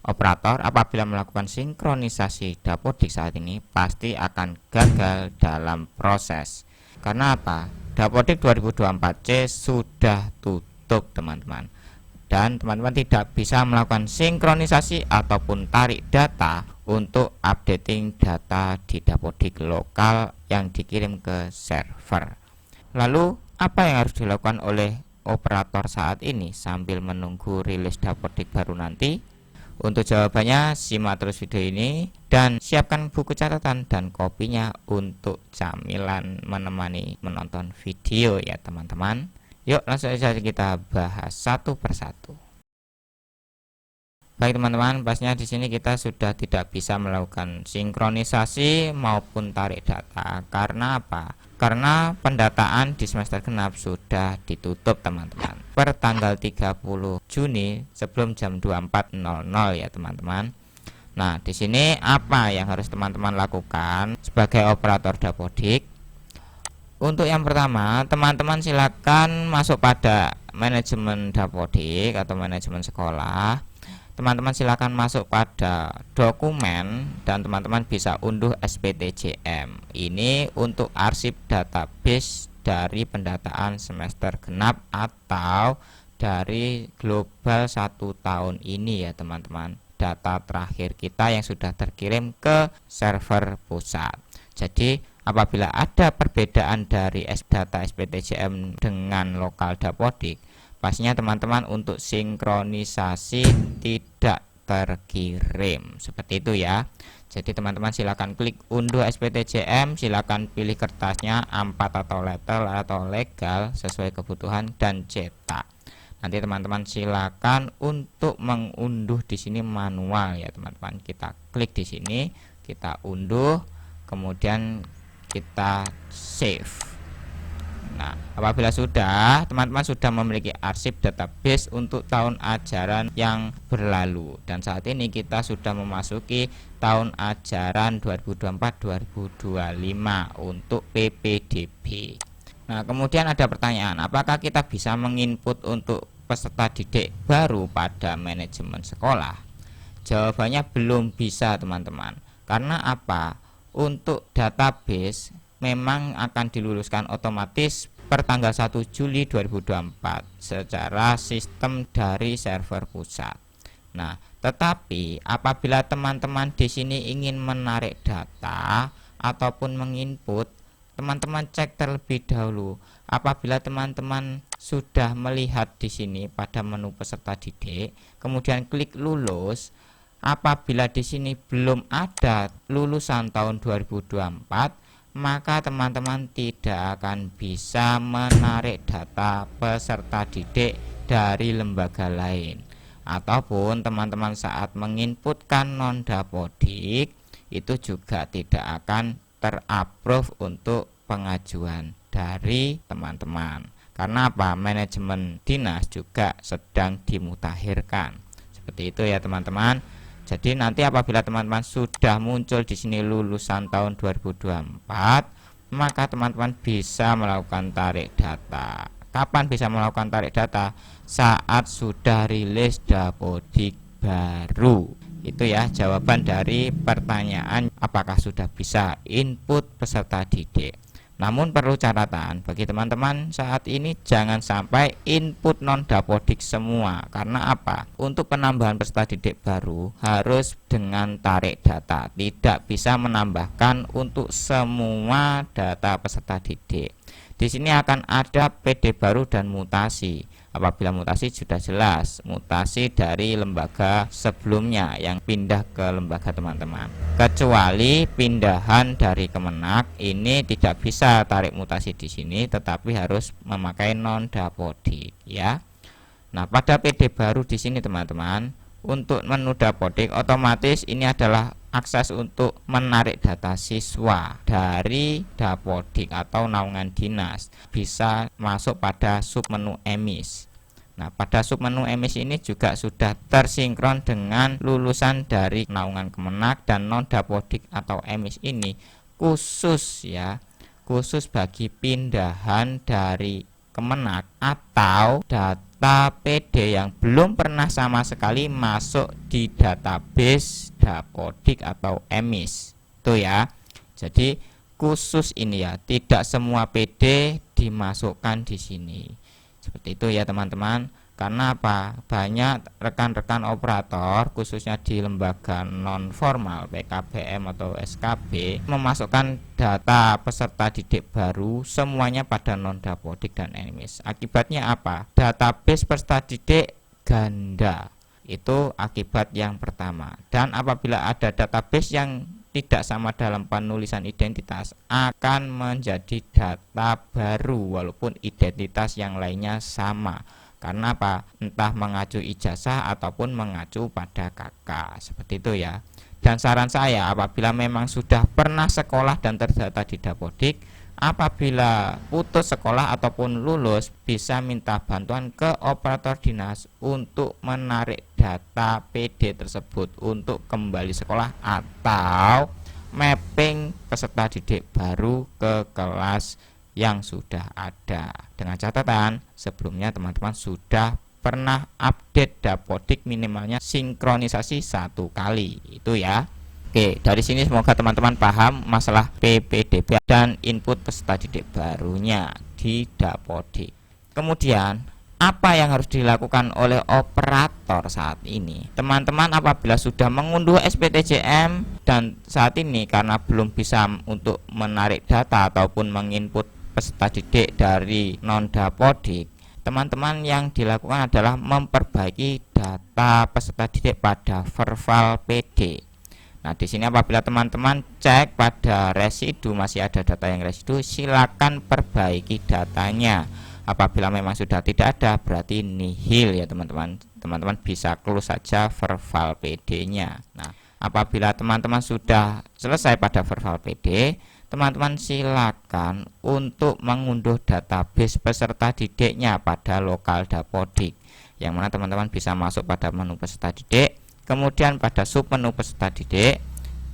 Operator apabila melakukan sinkronisasi Dapodik saat ini pasti akan gagal dalam proses. Karena apa? Dapodik 2024C sudah tutup teman-teman. Dan teman-teman tidak bisa melakukan sinkronisasi ataupun tarik data untuk updating data di Dapodik lokal yang dikirim ke server. Lalu apa yang harus dilakukan oleh operator saat ini sambil menunggu rilis Dapodik baru nanti? Untuk jawabannya simak terus video ini dan siapkan buku catatan dan kopinya untuk camilan menemani menonton video ya teman-teman. Yuk langsung saja kita bahas satu persatu. Baik teman-teman, pasnya di sini kita sudah tidak bisa melakukan sinkronisasi maupun tarik data. Karena apa? Karena pendataan di semester genap sudah ditutup teman-teman per tanggal 30 Juni sebelum jam 24.00 ya teman-teman. Nah, di sini apa yang harus teman-teman lakukan sebagai operator Dapodik? Untuk yang pertama, teman-teman silakan masuk pada manajemen Dapodik atau manajemen sekolah. Teman-teman silakan masuk pada dokumen dan teman-teman bisa unduh SPTJM. Ini untuk arsip database dari pendataan semester genap atau dari global 1 tahun ini ya teman-teman. Data terakhir kita yang sudah terkirim ke server pusat. Jadi apabila ada perbedaan dari data SPTJM dengan lokal Dapodik, pastinya teman-teman untuk sinkronisasi tidak terkirim seperti itu ya. Jadi teman-teman silakan klik unduh SPTJM, silakan pilih kertasnya A4 atau letter atau legal sesuai kebutuhan dan cetak. Nanti teman-teman silakan untuk mengunduh di sini manual ya teman-teman. Kita klik di sini, kita unduh, kemudian kita save. Nah, apabila sudah, teman-teman sudah memiliki arsip database untuk tahun ajaran yang berlalu. Dan saat ini kita sudah memasuki tahun ajaran 2024-2025 untuk PPDB. Nah, kemudian ada pertanyaan, apakah kita bisa menginput untuk peserta didik baru pada manajemen sekolah? Jawabannya belum bisa teman-teman. Karena apa? Untuk database memang akan diluluskan otomatis per tanggal 1 Juli 2024 secara sistem dari server pusat. Nah, tetapi apabila teman-teman di sini ingin menarik data ataupun menginput, teman-teman cek terlebih dahulu. Apabila teman-teman sudah melihat di sini pada menu peserta didik, kemudian klik lulus. Apabila di sini belum ada lulusan tahun 2024, maka teman-teman tidak akan bisa menarik data peserta didik dari lembaga lain. Ataupun teman-teman saat menginputkan non Dapodik itu juga tidak akan terapprove untuk pengajuan dari teman-teman. Karena apa? Manajemen dinas juga sedang dimutakhirkan. Seperti itu ya teman-teman. Jadi nanti apabila teman-teman sudah muncul di sini lulusan tahun 2024, maka teman-teman bisa melakukan tarik data. Kapan bisa melakukan tarik data? Saat sudah rilis Dapodik baru. Itu ya jawaban dari pertanyaan apakah sudah bisa input peserta didik. Namun perlu catatan bagi teman-teman saat ini jangan sampai input non Dapodik semua. Karena apa? Untuk penambahan peserta didik baru harus dengan tarik data, tidak bisa menambahkan untuk semua data peserta didik. Di sini akan ada PD baru dan mutasi. Apabila mutasi sudah jelas, mutasi dari lembaga sebelumnya yang pindah ke lembaga teman-teman. Kecuali pindahan dari Kemenak, ini tidak bisa tarik mutasi di sini, tetapi harus memakai non Dapodik ya. Nah, pada PD baru di sini teman-teman, untuk menu Dapodik otomatis ini adalah akses untuk menarik data siswa dari Dapodik atau naungan dinas, bisa masuk pada submenu emis. Nah, pada submenu emis ini juga sudah tersinkron dengan lulusan dari naungan Kemenak dan non Dapodik atau emis ini khusus ya, khusus bagi pindahan dari Kemenak atau data PD yang belum pernah sama sekali masuk di database Dapodik atau EMIS. Itu ya. Jadi khusus ini ya, tidak semua PD dimasukkan di sini. Seperti itu ya teman-teman. Karena apa? Banyak rekan-rekan operator khususnya di lembaga non formal PKBM atau SKB memasukkan data peserta didik baru semuanya pada non Dapodik dan EMIS. Akibatnya apa? Database peserta didik ganda. Itu akibat yang pertama. Dan apabila ada database yang tidak sama dalam penulisan identitas akan menjadi data baru walaupun identitas yang lainnya sama. Karena apa? Entah mengacu ijazah ataupun mengacu pada kakak. Seperti itu ya. Dan saran saya apabila memang sudah pernah sekolah dan terdata di Dapodik, apabila putus sekolah ataupun lulus bisa minta bantuan ke operator dinas untuk menarik data PD tersebut untuk kembali sekolah atau mapping peserta didik baru ke kelas yang sudah ada, dengan catatan sebelumnya teman-teman sudah pernah update Dapodik minimalnya sinkronisasi 1 kali, itu ya. Oke, dari sini semoga teman-teman paham masalah PPDB dan input peserta didik barunya di Dapodik. Kemudian apa yang harus dilakukan oleh operator saat ini? Teman-teman apabila sudah mengunduh SPTJM dan saat ini karena belum bisa untuk menarik data ataupun menginput peserta didik dari non Dapodik, teman-teman yang dilakukan adalah memperbaiki data peserta didik pada verbal PD. Nah, di sini apabila teman-teman cek pada residu masih ada data yang residu, silakan perbaiki datanya. Apabila memang sudah tidak ada berarti nihil ya teman-teman. Teman-teman bisa close saja verbal PD-nya. Nah, apabila teman-teman sudah selesai pada verbal PD, teman-teman silakan untuk mengunduh database peserta didiknya pada lokal Dapodik, yang mana teman-teman bisa masuk pada menu peserta didik, kemudian pada sub menu peserta didik,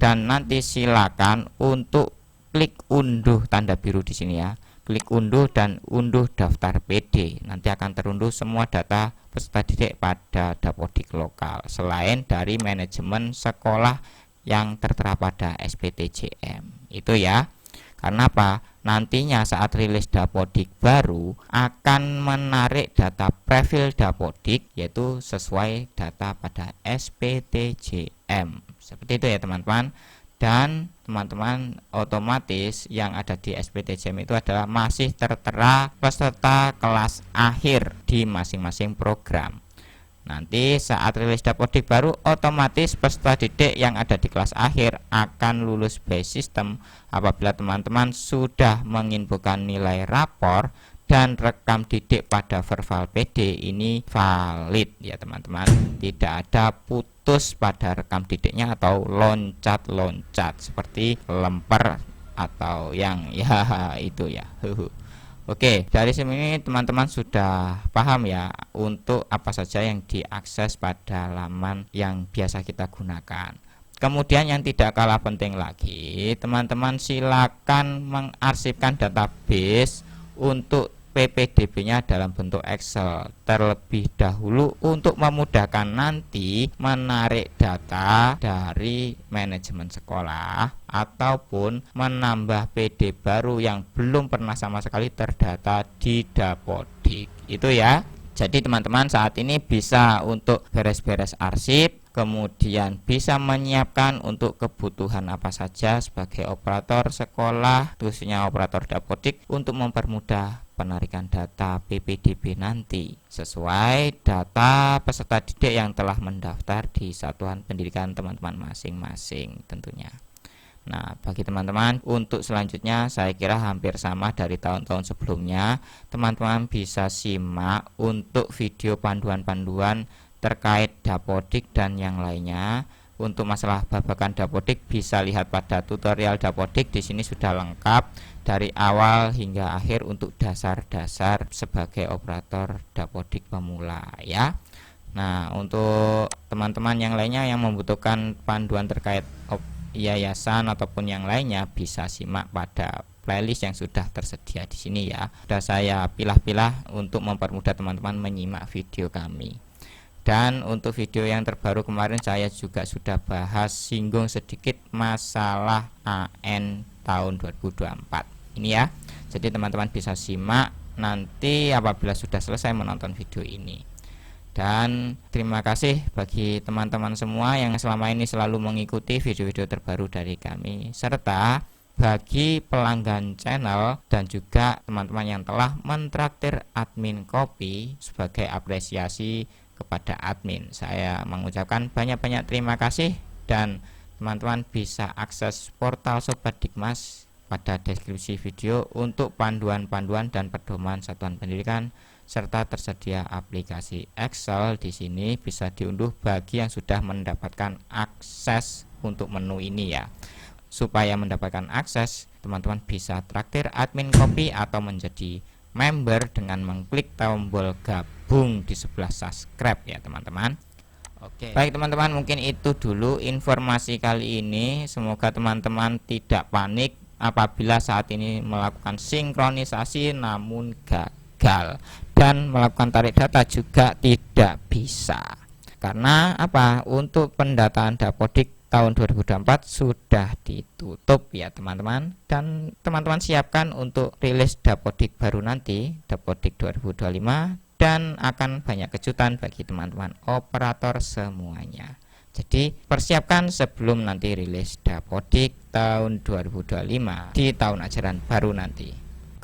dan nanti silakan untuk klik unduh tanda biru di sini ya, klik unduh dan unduh daftar PD. Nanti akan terunduh semua data peserta didik pada Dapodik lokal selain dari manajemen sekolah yang tertera pada SPTJM. Itu ya. Karena apa? Nantinya saat rilis Dapodik baru akan menarik data profil Dapodik yaitu sesuai data pada SPTJM. Seperti itu ya teman-teman. Dan teman-teman otomatis yang ada di SPTJM itu adalah masih tertera peserta kelas akhir di masing-masing program. Nanti saat rilis Dapodik baru otomatis peserta didik yang ada di kelas akhir akan lulus by system apabila teman-teman sudah menginfokan nilai rapor dan rekam didik pada verbal PD ini valid ya teman-teman. Tidak ada putus pada rekam didiknya atau loncat-loncat seperti lemper atau yang ya itu ya. Oke, dari sini teman-teman sudah paham ya untuk apa saja yang diakses pada laman yang biasa kita gunakan. Kemudian yang tidak kalah penting lagi, teman-teman silakan mengarsipkan database untuk PPDB-nya dalam bentuk Excel terlebih dahulu untuk memudahkan nanti menarik data dari manajemen sekolah ataupun menambah PD baru yang belum pernah sama sekali terdata di Dapodik. Itu ya. Jadi teman-teman saat ini bisa untuk beres-beres arsip, kemudian bisa menyiapkan untuk kebutuhan apa saja sebagai operator sekolah, khususnya operator Dapodik untuk mempermudah penarikan data PPDB nanti sesuai data peserta didik yang telah mendaftar di satuan pendidikan teman-teman masing-masing tentunya. Nah, bagi teman-teman untuk selanjutnya saya kira hampir sama dari tahun-tahun sebelumnya. Teman-teman bisa simak untuk video panduan-panduan terkait Dapodik dan yang lainnya. Untuk masalah babakan Dapodik bisa lihat pada tutorial Dapodik, di sini sudah lengkap dari awal hingga akhir untuk dasar-dasar sebagai operator Dapodik pemula ya. Nah, untuk teman-teman yang lainnya yang membutuhkan panduan terkait yayasan ataupun yang lainnya bisa simak pada playlist yang sudah tersedia di sini ya. Sudah saya pilah-pilah untuk mempermudah teman-teman menyimak video kami. Dan untuk video yang terbaru kemarin saya juga sudah bahas singgung sedikit masalah AN tahun 2024 ini ya. Jadi teman-teman bisa simak nanti apabila sudah selesai menonton video ini. Dan terima kasih bagi teman-teman semua yang selama ini selalu mengikuti video-video terbaru dari kami, serta bagi pelanggan channel dan juga teman-teman yang telah mentraktir admin Kopi sebagai apresiasi kepada admin. Saya mengucapkan banyak-banyak terima kasih, dan teman-teman bisa akses portal Sobat Dikmas pada deskripsi video untuk panduan-panduan dan pedoman satuan pendidikan, serta tersedia aplikasi Excel di sini bisa diunduh bagi yang sudah mendapatkan akses untuk menu ini ya. Supaya mendapatkan akses, teman-teman bisa traktir admin Kopi atau menjadi member dengan mengklik tombol gabung di sebelah subscribe ya teman-teman. Oke. Baik teman-teman, mungkin itu dulu informasi kali ini. Semoga teman-teman tidak panik apabila saat ini melakukan sinkronisasi namun gagal, dan melakukan tarik data juga tidak bisa. Karena apa? Untuk pendataan Dapodik tahun 2024 sudah ditutup ya teman-teman, dan teman-teman siapkan untuk rilis Dapodik baru nanti, Dapodik 2025, dan akan banyak kejutan bagi teman-teman operator semuanya. Jadi persiapkan sebelum nanti rilis Dapodik tahun 2025 di tahun ajaran baru nanti,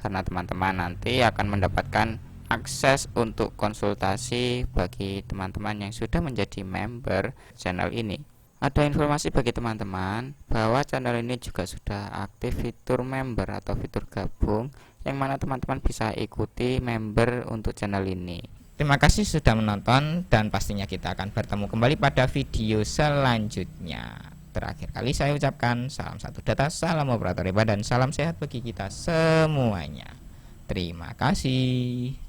karena teman-teman nanti akan mendapatkan akses untuk konsultasi bagi teman-teman yang sudah menjadi member channel ini. Ada informasi bagi teman-teman bahwa channel ini juga sudah aktif fitur member atau fitur gabung, yang mana teman-teman bisa ikuti member untuk channel ini. Terima kasih sudah menonton, dan pastinya kita akan bertemu kembali pada video selanjutnya. Terakhir kali saya ucapkan salam satu data, salam operator hebat, dan salam sehat bagi kita semuanya. Terima kasih.